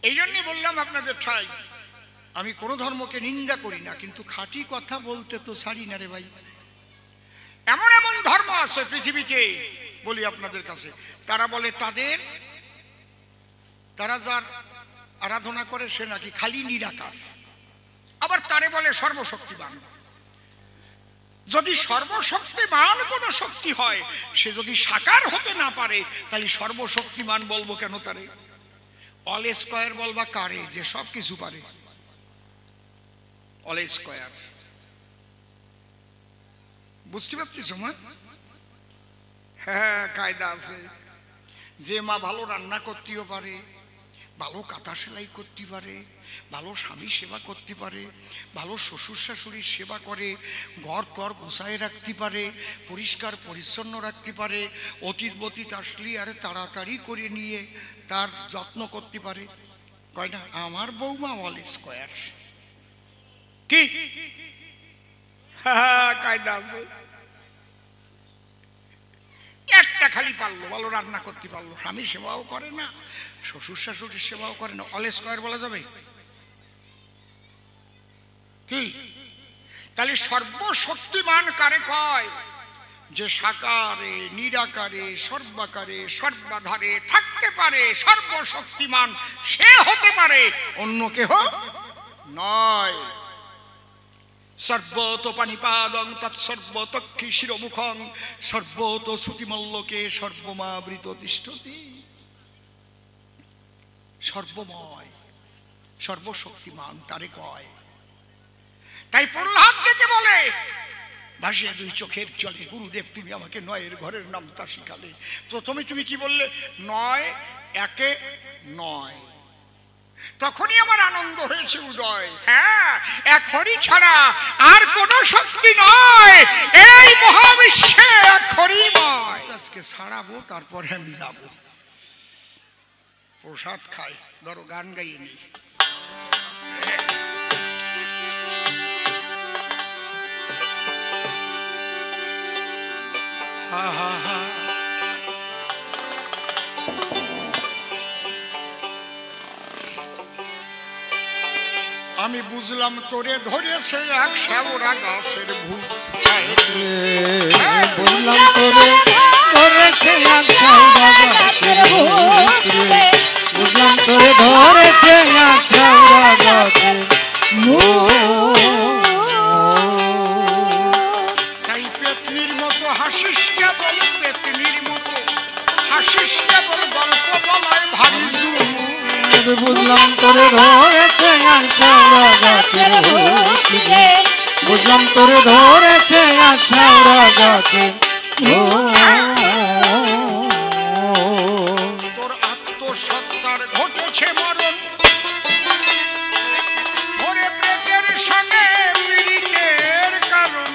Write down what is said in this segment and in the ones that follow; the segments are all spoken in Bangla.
এই জন্যই বললাম আপনাদের ঠাই আমি কোনো ধর্মকে নিন্দা করি না, কিন্তু খাঁটি কথা বলতে তো ছাড়ি না রে ভাই। এমন এমন ধর্ম আছে পৃথিবীতে, বলি আপনাদের কাছে, তারা বলে তারা যার আরাধনা করে সে নাকি খালি নিরাকার, আবার তারে বলে সর্বশক্তিমান। যদি সর্বশক্তিমান কোন শক্তি হয়, সে যদি সাকার হতে না পারে, তাহলে সর্বশক্তিমান বলবো কেন তারে? অল স্কয়ার বলবা কারে যে সব কিছু পারে? অল স্কয়ার বুঝতে পারছিস মা? হ্যাঁ, কায়দা আছে। যে মা ভালো রান্না করতেও পারে, ভালো কাঁথা সেলাই করতে পারে, ভালো স্বামী সেবা করতে পারে, ভালো শ্বশুর শাশুড়ির সেবা করে, ঘর টর গোছায় রাখতে পারে, পরিষ্কার পরিচ্ছন্ন রাখতে পারে, অতীত বতীত আসলে আরে তাড়াতাড়ি করে নিয়ে তার যত্ন করতে পারে, কয় না আমার বৌমা অল স্কয়ার। কি কায়দা আছে? একটা খালি পারলো, ভালো রান্না করতে পারলো, স্বামী সেবাও করে না, শ্বশুর শাশুড়ির সেবাও করে না, অল স্কয়ার বলা যাবে কি? তাহলে সর্বশক্তিমান কারে কয়? যে সাকারে নিরাকারে সর্বাকারে সর্বাধারে থাকতে পারে, সর্বশক্তিমান সে হতে পারে, অন্য কেহ নয়। সর্বত পানিপাদং তৎসর্বতক্ষী শিরমুখং সর্বত শ্রুতিমল্লকে সর্বমাবৃত তিষ্ঠতি। সর্বময় সর্বশক্তিমান তারে কয়। তাই প্রহ্লাদ ডেকে বলে, ভাসিয়া দুই চোখের জলে গুরুদেব তুমি আমাকে নয়ের ঘরের নামতা শিখালে। প্রথমে তুমি কি বললে? নয় একে নয়। তখনই আমার আনন্দ হয়েছে উদয়। হ্যাঁ, এক হরি ছাড়া আর কোন শক্তি নয় এই মহাবিশ্বে, এক হরিময়। আজকে ছাড়াবো, তারপরে আমি যাব প্রসাদ খাই। ধরো গান গাইয়ে নি। হা হা হা। আমি বুঝলাম তোরে ধরেছে এক শ্যাওড়া গাছের ভূত। বুঝলাম তোরে ধরেছে এক শ্যাওড়া গাছের ভূত। বুঝলাম তোরে ধরেছে এক শ্যাওড়া গাছের ভূত। তাই পেতনির মতো হাসিস কেবল, পেতনির মতো হাসিস কেবল, গল্প বলায় ভারী জুম। বুঝলাম তোরে ধরেছে এক শ্যাওড়া গাছের ভূত। বুঝলাম তোরে ধরেছে এক শ্যাওড়া গাছের ভূত। তোর আত্মসত্তার ঘটেছে মরণ, ওরে প্রেতের সঙ্গে পীড়িতের কারণ।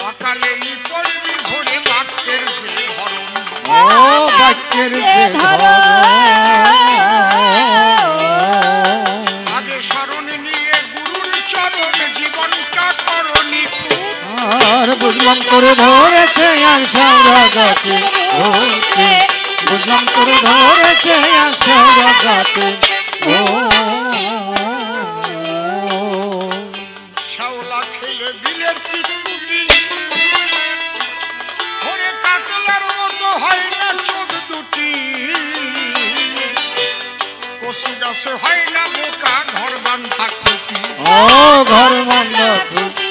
অকালেই পড়বি ঝরে বাক্যের যে ধরন। ও বাক্যের যে ধরন। আগে শরণ নিয়ে গুরুর চরণ জীবনটা করণি পুত। আর বুঝলাম তোরে ধরেছে এক শ্যাওড়া গাছের ভূত। বুঝলাম তোরে ধরেছে এক শ্যাওড়া গাছের ভূত। শাওলা খেলে বিলের তিতুলি, ওরে কাতলার মতো হয় না চোখ দুটি। কচু গাছে হয় না বোকা ঘর বান্ধা খুঁটি। ও ঘর বান্ধা খুঁটি।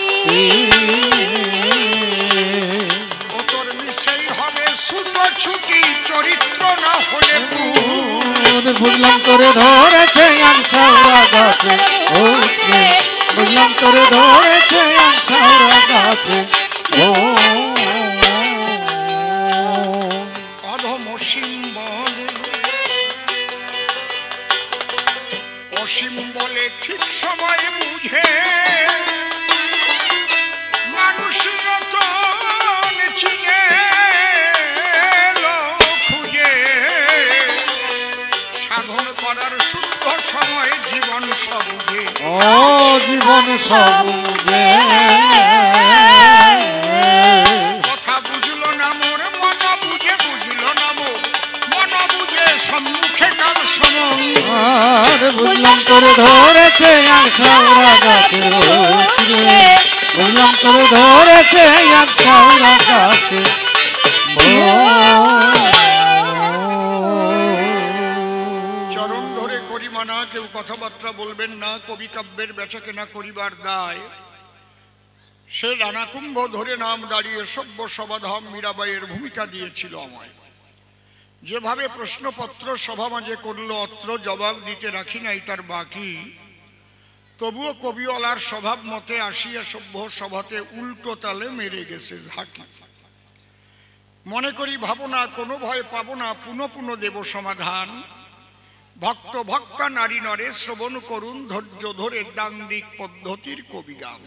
ও তোর মিশেই হবে ছুটো ছুটি, চরিত্র না হলে ভূত। বুঝলাম তোরে ধরেছে এক শ্যাওড়া গাছের ভূত। বুঝলাম তোরে ধরেছে এক শ্যাওড়া গাছের ভূত। অধম অসীম বলে, অসীম বলে ঠিক সময় বুঝে, মানুষ রতন চিনে খুঁজে। সাধন করার শুদ্ধ সময় জীবন সবুজে। ও জীবন সবুজে। কথা বুঝলো না মোর মন বুঝে, বুঝলো না মোর মন বুঝে, সম্মুখে কাল বুঝলাম তোরে ধরেছে এক শাওরা গাছে রে, বুঝলাম তোরে ধরেছে এক শাওরা গাছে। চরণ ধরে করি মানা, কেউ কথাবার্তা বলবেন না, কবি কাব্যের বেচা কেনা করিবার দায়। সে রানাকুম্ভ ধরে নাম দাঁড়িয়ে সভ্য সভাধাম মীরাবাইয়ের ভূমিকা দিয়েছিল আমায়। যেভাবে প্রশ্নপত্র সভা মাঝে করল অত্র, জবাব দিতে রাখি নাই তার বাকি। তবুও কবিওয়ালার স্বভাব মতে আসিয়া সভ্য সভাতে উল্টো তালে মেরে গেছে ঝাঁকি। মনে করি ভাবনা কোনো ভয় পাবো না, পুনঃ পুনঃ দেব সমাধান। ভক্ত ভক্তা নারী নরে শ্রবণ করুন, ধৈর্য ধরে দান্দিক পদ্ধতির কবি গান।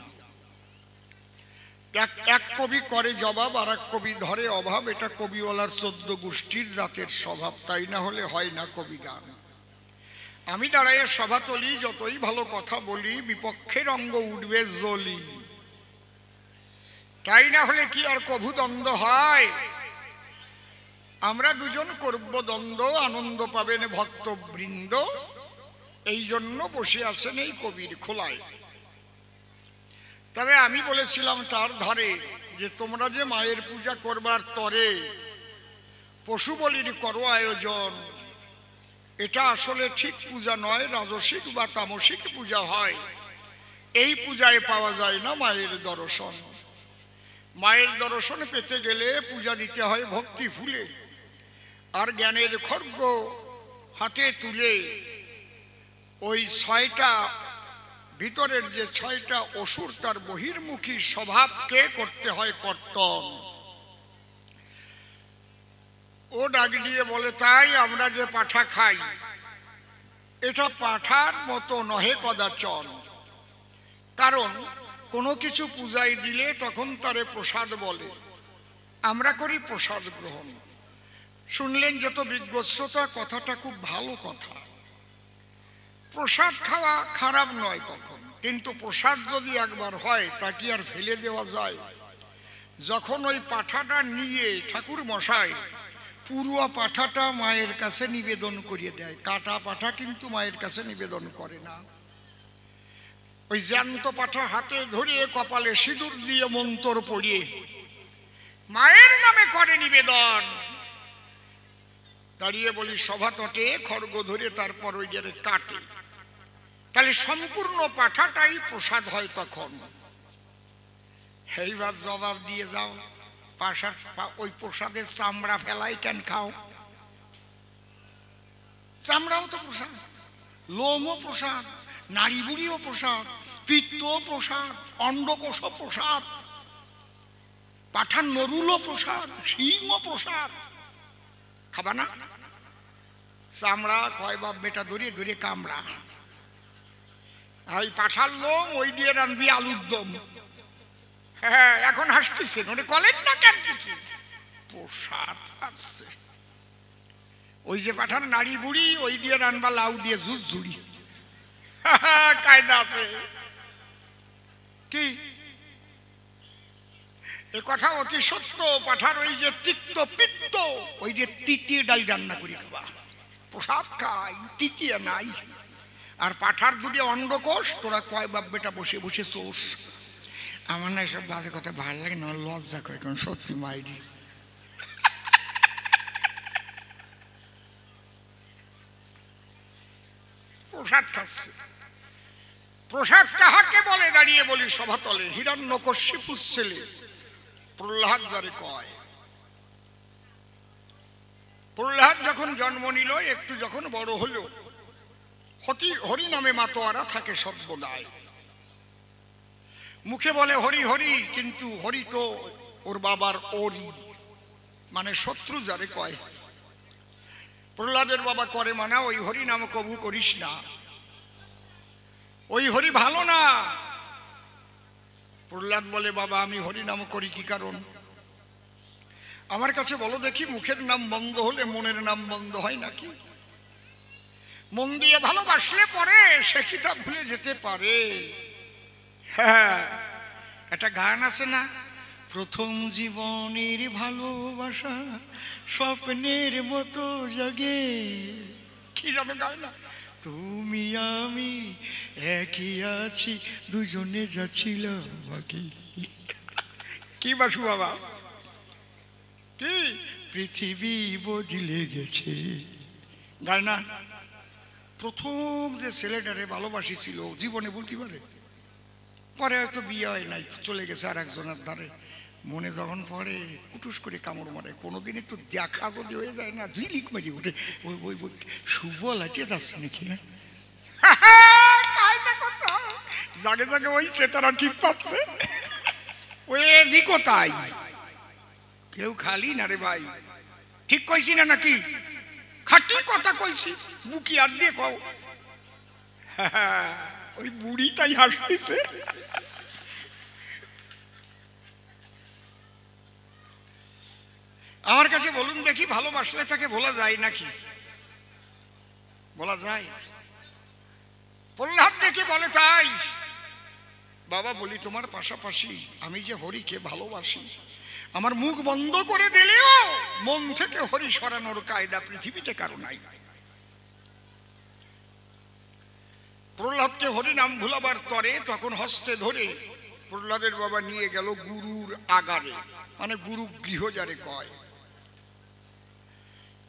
এক কবি করে জবাব, আর এক কবি ধরে অভাব। এটা কবিওয়ালার 14 গোষ্ঠীর জাতের স্বভাব, তাই না হলে হয় না কবি গান। আমি দাঁড়াইয়ে সভা তলি, যতই ভালো কথা বলি বিপক্ষের অঙ্গ উঠবে জ্বলি। তাই না হলে কি আর কভু দ্বন্দ্ব হয়? আমরা দুজন করব দ্বন্দ্ব, আনন্দ পাবেন ভক্তবৃন্দ। এই জন্য বসে আছেন এই কবির খোলায়। তবে আমি বলেছিলাম তার ধারে যে তোমরা যে মায়ের পূজা করবার তরে পশু বলির করো আয়োজন, এটা আসলে ঠিক পূজা নয়, রাজসিক বা তামসিক পূজা হয়। এই পূজায় পাওয়া যায় না মায়ের দর্শন। মায়ের দর্শন পেতে গেলে পূজা দিতে হয় ভক্তি ফুলে, আর জ্ঞানের খড়গ হাতে তুলে ওই 6টা ভিতরের যে 6টা অসুর তার বহির্মুখী স্বভাবকে করতে হয় কর্তন। ও ডাক দিয়ে বলে, তাই আমরা যে পাঠা খাই এটা পাঠার মতো নহে কদাচন। কারণ কোনো কিছু পূজায় দিলে তখন তারে প্রসাদ বলে, আমরা করি প্রসাদ গ্রহণ। শুনলেন যত বিজ্ঞ শ্রোতা, কথাটা খুব ভালো কথা। প্রসাদ খাওয়া খারাপ নয় কখন, কিন্তু প্রসাদ যদি একবার হয় তা কি আর ফেলে দেওয়া যায়? যখন ওই পাঠাটা নিয়ে ঠাকুর মশাই পুরুয়া পাঠাটা মায়ের কাছে নিবেদন করিয়ে দেয়, কাটা পাঠা কিন্তু মায়ের কাছে নিবেদন করে না। ওই জ্যান্ত পাঠা হাতে ধরিয়ে কপালে সিঁদুর দিয়ে মন্তর পড়িয়ে মায়ের নামে করে নিবেদন। দাঁড়িয়ে বলি সভা তটে খড়গ ধরে তারপর ওই যে কাটে, তাহলে সম্পূর্ণ পাঠাটাই প্রসাদ হয় তখন। এইবার জবাব দিয়ে যাও, ওই প্রসাদের চামড়া ফেলাই কেন খাও? চামড়াও তো প্রসাদ, লোমও প্রসাদ, নারী বুড়িও প্রসাদ, পিত্ত প্রসাদ, অন্ডকোষ প্রসাদ, পাঠার নরুলও প্রসাদ, শিংও প্রসাদ। খাবা না? চামড়া কয় বাপ বেটা ধরিয়ে ধরিয়ে কামড়া। এই পাঠার লোম ওই দিয়ে রানবি আলুর দম। হ্যাঁ, এখন হাসতেছেন, ওরে কলেন না কেন? কিছু প্রসাদ আছে। ওই যে পাঠার নারী বুড়ি ওই দিয়ে রানবা লাউ দিয়ে জুস জুড়ি, কায়দা আছে কি? এ কথা অতি সত্য। পাঠার ওই যে তিক্ত পিত্ত ওই যে তিতিয়ে ডাল রান্না করি খাবা, প্রসাদ খাই, তিতিয়ে নাই। আর পাঠার দুটি অন্ডকোষ, তোরা কয় বাপ বেটা বসে বসে চোষ। আমার না এসব বাজে কথা ভালো লাগে না, লজ্জা করে, কারণ সত্যি মাইরি। প্রসাদ খাচ্ছে। প্রসাদ কাহাকে বলে? দাঁড়িয়ে বলি সভাতলে হিরণ্যকশিপুর ছেলে প্রহ্লাদ যারে কয়। প্রহ্লাদ যখন জন্ম নিল, একটু যখন বড় হলো, হরি নামে মাতোয়ারা থাকে সর্বদাই। মুখে বলে হরি হরি, কিন্তু হরি তো ওর বাবার ওরি, মানে শত্রু যারে কয়। প্রহ্লাদের বাবা করে মানা, ওই হরি নাম কবু করিস না, ওই হরি ভালো না। প্রহ্লাদ বলে, বাবা আমি হরি নাম করি কি কারণ? আমার কাছে বলো দেখি, মুখের নাম বন্ধ হলে মনের নাম বন্ধ হয় নাকি? মন দিয়ে ভালোবাসলে পরে সে কি তা ভুলে যেতে পারে? হ্যাঁ, একটা গান আছে না, প্রথম জীবনের ভালোবাসা স্বপ্নের মতো জাগে, কি জানো গায় না? তুমি আমি একই আছি, দুজনে যাচ্ছিলাম বাকি। কি বাসু বাবা, কি পৃথিবী বদলে গেছে। গায় না? প্রথম যে ছেলেটারে ভালোবাসি ছিল জীবনে বলতে পারে, পরে হয়তো বিয়ে হয় নাই, চলে গেছে আর একজনের ধারে। মনে যখন পড়ে কুটুস করে কামড় মারে। কোনোদিন একটু দেখা যদি হয়ে যায় না, ঝিলিক মারি ওঠে। ওই ওই ওই শুভ লাটিয়ে যাচ্ছে নাকি? জাগে জাগে ওই চেতারা ঠিক পাচ্ছে। ওই দিকো তাই, কেউ খালি না রে ভাই। ঠিক কইছি না নাকি? খাটি কথা কইছি, বুকি আর দিয়ে কও। ওই বুড়ি তাই হাসতেছে। আমার কাছে বলুন দেখি, ভালোবাসলে তাকে ভোলা যায় নাকি? বলা যায়? প্রহ্লাদ ডেকে বলে তাই, বাবা বলি তোমার পাশাপাশি আমি যে হরিকে ভালোবাসি, আমার মুখ বন্ধ করে দিলেও মন থেকে হরি সরানোর কায়দা পৃথিবীতে কারো নাই। প্রহ্লাদকে হরি নাম ভুলাবার তরে তখন হস্তে ধরে প্রহ্লাদের বাবা নিয়ে গেল গুরুর আগারে, মানে গুরু গৃহ যারে কয়।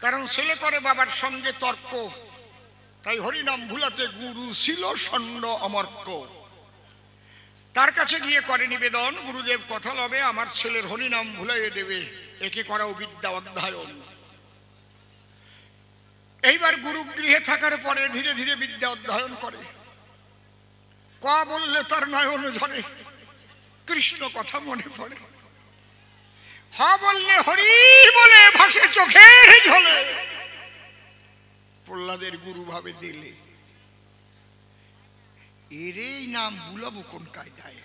কারণ ছেলে করে বাবার সঙ্গে তর্ক, তাই হরিনাম ভুলাতে গুরু ছিল ষণ্ড অমর্ক। তার কাছে গিয়ে করে নিবেদন, গুরুদেব কথা লবে আমার ছেলের হরিনাম ভুলাইয়ে দেবে, একে করাও বিদ্যা অধ্যয়ন। এইবার গুরু গৃহে থাকার পরে ধীরে ধীরে বিদ্যা অধ্যয়ন করে। ক বললে তার নয়ন ঝরে, কৃষ্ণ কথা মনে পড়ে। হ বললে হরি বলে ভাসে চোখের ঝলে। প্রহ্লাদের গুরু ভাবে দিলে এরই নাম বুলাবো কোন কায়দায়?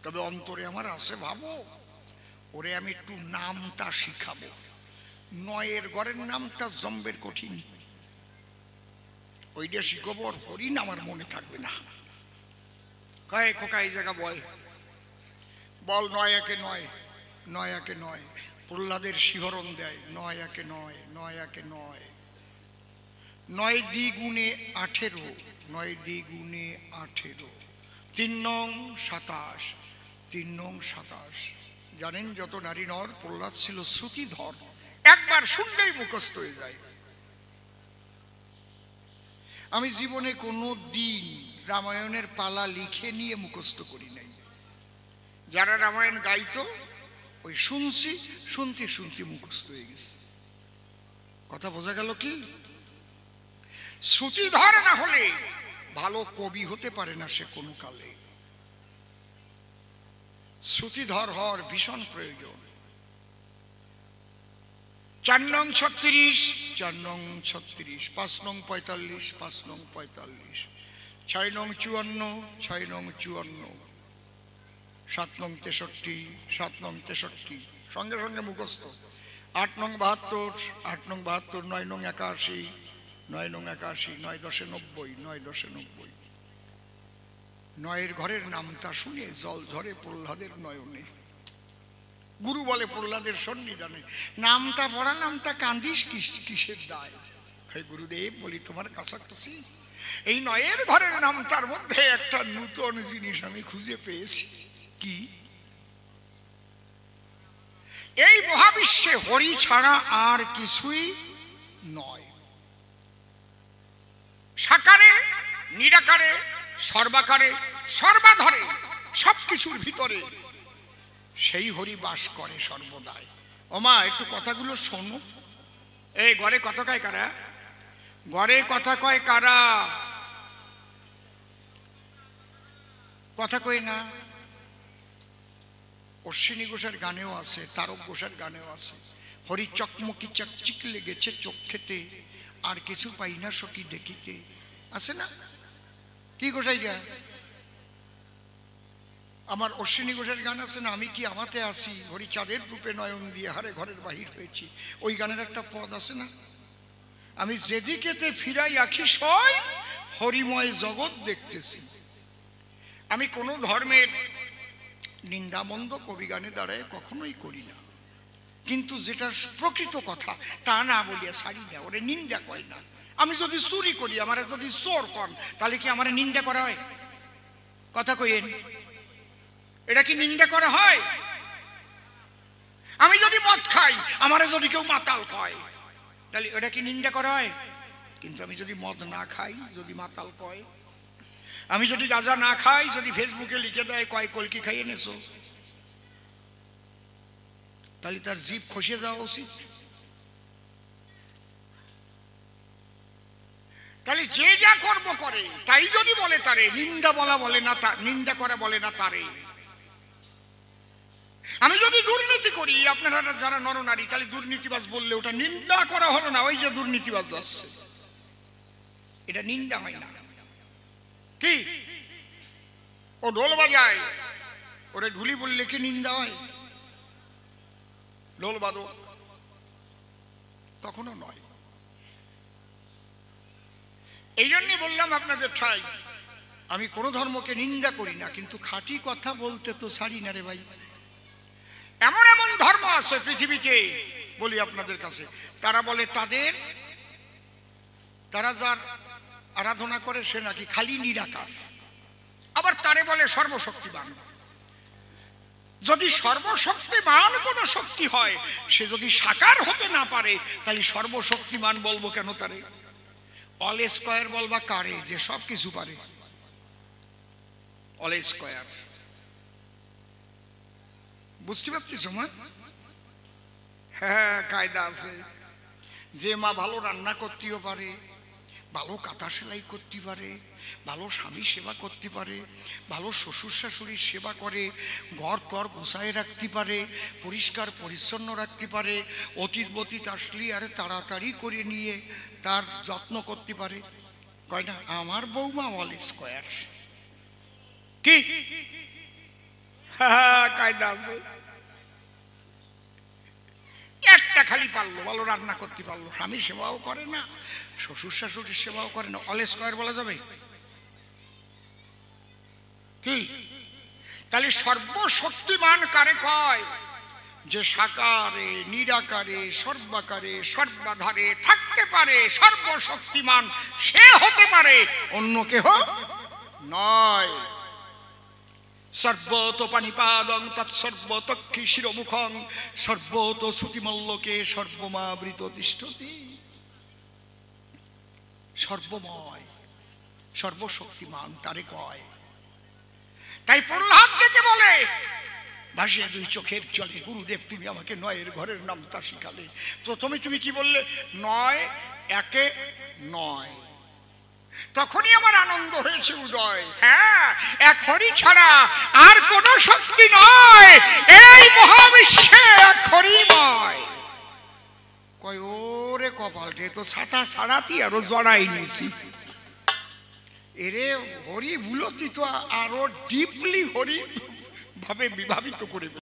তবে অন্তরে আমার আছে ভাবো, ওরে আমি একটু নামটা শিখাবো। নয়ের ঘরের নামটা জম্বের কঠিন, ওইটা শিখাবো। হরিণ আমার মনে থাকবে না। কয় খোকা এই জায়গা বল, বল নয় একে নয়, নয় একে নয়। প্রহ্লাদের শিহরণ দেয়, নয় একে নয়, নয় একে নয়। 9 দ্বিগুণে 18, 9 দ্বিগুণে 18, 3 নং 27, 3 নং 27। জানেন যত নারী নর, প্রহ্লাদ ছিল শ্রুতিধর, একবার শুনলেই মুখস্থ হয়ে যায়। আমি জীবনে কোনো দিন রামায়ণের পালা লিখে নিয়ে মুখস্থ করি নাই। যারা রামায়ণ গাইতো ওই শুনছি, শুনতে শুনতে মুখস্থ হয়ে গেছে। কথা বোঝা গেল কি? শ্রুতিধর না হলে ভালো কবি হতে পারে না সে কোনো কালে। শ্রুতিধর হওয়ার ভীষণ প্রয়োজন। 4 নং 36, 4 নং 36, 5 নং 45, 5 নং 45, 6 নং 54, 6 নং 54, 7 নং 63, 7 নং 63 সঙ্গে সঙ্গে মুখস্থ। 8 নং 72, 8 নং 72, 9 নং 81, 9 নং 81, 9 10 90, 9 10 90। নয়ের ঘরের নামটা শুনে জল ধরে প্রহ্লাদের নয়নে। গুরু বলে প্রহ্লাদের সন্নিধানে, নামটা পড়া, নামটা কান্দিস কিসের দায়? গুরুদেব বলি তোমার কাছাকাছি এই নয়ের ঘরের নামটার মধ্যে একটা নূতন জিনিস আমি খুঁজে পেয়েছি। কি? এই মহাবিশ্বে হরি ছাড়া আর কিছুই নয়। সাকারে, নিরাকারে, সর্বাকারে, সর্বাধরে, সবকিছুর ভিতরে সেই হরি বাস করে সর্বদাই। ওমা একটু কথাগুলো শোনো। এই ঘরে কথা কয় কারা? ঘরে কথা কয় কারা? কথা কয় না। অশ্বিনী ঘোষের গানেও আছে, তারক ঘোষের গানেও আছে, হরি চকমকি চকচিক লেগেছে চোখ খেতে, আর কিছু পাই না সখী দেখিতে, আছে না? কি গোসাইটা? আমার অশ্বিনী ঘোষের গান আছে না, আমি কি আমাতে আসি, হরি চাঁদের রূপে নয়ন দিয়ে হারে ঘরের বাহির হয়েছি। ওই গানের একটা পদ আছে না, আমি যেদিকেতে ফিরাই আঁখি সয় হরিময় জগৎ দেখতেছি। আমি কোনো ধর্মের নিন্দামন্দ কবি গানে দাঁড়ায় কখনোই করি না, কিন্তু যেটা প্রকৃত কথা তা না বলিয়া ছাড়ি না, ওরে নিন্দা কয় না। আমি যদি চুরি করি, আমার যদি চোর কন, তাহলে কি আমার নিন্দা করা হয়? কথা কইেন, এটা কি নিন্দা করা হয়? আমি যদি মদ খাই, আমারে যদি কেউ মাতাল কয়, তাহলে এটা কি নিন্দা করা হয়? কিন্তু আমি যদি মদ না খাই, যদি মাতাল কয়, আমি যদি গাঁজা না খাই, যদি ফেসবুকে লিখে দেয় কয় কলকি খাইয়ে নেছো, তাহলে তার জিভ খসে যাওয়া উচিত। তাহলে যে যা কর্ম করে তাই যদি বলে তারে নিন্দা বলা বলে না, নিন্দা করা বলে না তারে। আমি যদি দুর্নীতি করি, আপনারা যারা নরনারী, তাহলে দুর্নীতিবাজ বললে ওটা নিন্দা করা হলো না, ওই যে দুর্নীতিবাজ আসছে, এটা নিন্দা হয় না। কি ও ঢোল বাজায়, ওরে ঢুলি বললে কি নিন্দা হয়? ঢোল বাদক কখনো নয়। এই জন্যই বললাম আপনাদের ঠাই, আমি কোনো ধর্মকে নিন্দা করি না, কিন্তু খাঁটি কথা বলতে তো ছাড়ি না রে ভাই। এমন এমন ধর্ম আছে পৃথিবীতে, বলি আপনাদের কাছে, তারা বলে তারা যার আরাধনা করে সে নাকি খালি নিরাকার, আবার তারে বলে সর্বশক্তিমান। যদি সর্বশক্তিমান কোন শক্তি হয়, সে যদি সাকার হতে না পারে, তাহলে সর্বশক্তিমান বলবো কেন তারে? অল স্কয়ার বলবা কারে যে সব কিছু পারে? অল স্কয়ার বুঝতে পারছিস মা? হ্যাঁ, কায়দা আছে। যে মা ভালো রান্না করতেও পারে, ভালো কাঁথা সেলাই করতে পারে, ভালো স্বামী সেবা করতে পারে, ভালো শ্বশুর শাশুড়ির সেবা করে, ঘর টর গোছায় রাখতে পারে, পরিষ্কার পরিচ্ছন্ন রাখতে পারে, অতীত বতীত আসলে আরে তাড়াতাড়ি করে নিয়ে তার যত্ন করতে পারে, কয় না আমার বৌমা অল স্কয়ার। কি কায়দা আছে। একটা খালি পারলো, ভালো রান্না করতে পারলো, স্বামী সেবাও করে না, শ্বশুর শাশুড়ির সেবাও করে না, অল স্কয়ার বলা যাবে কি? তাহলে সর্বশক্তিমান কারে কয়? যে সাকারে নিরাকারে সর্বাকারে সর্বাধারে থাকতে পারে, সর্বশক্তিমান সে হতে পারে, অন্য কেহ নয়। সর্বত পানিপাদং তৎসর্বতক্ষী শিরমুখং সর্বত শ্রুতিমল্লকে সর্বমাবৃত তিষ্ঠতি। সর্বময় সর্বশক্তিমান তারে কয়। তাই প্রহ্লাদ ডেকে বলে, ভাসিয়ে দুই চোখের জলে গুরুদেব তুমি আমাকে নয়ের ঘরের নামতা শিখালে। প্রথমে তুমি কি বললে? নয় একে নয়। তখনই আমার আনন্দ হয়েছে উদয়। হ্যাঁ, এক হরি ছাড়া আর কোন শক্তি নয়, এই মহাবিশ্বে এক হরিময়। কয় ওরে কপালটে তো ছাতা ছাড়াতি আরো জড়াই নিছি। এরে হরি ভুলতি তো আরো ডিপলি হরি ভাবে বিভাবিত করে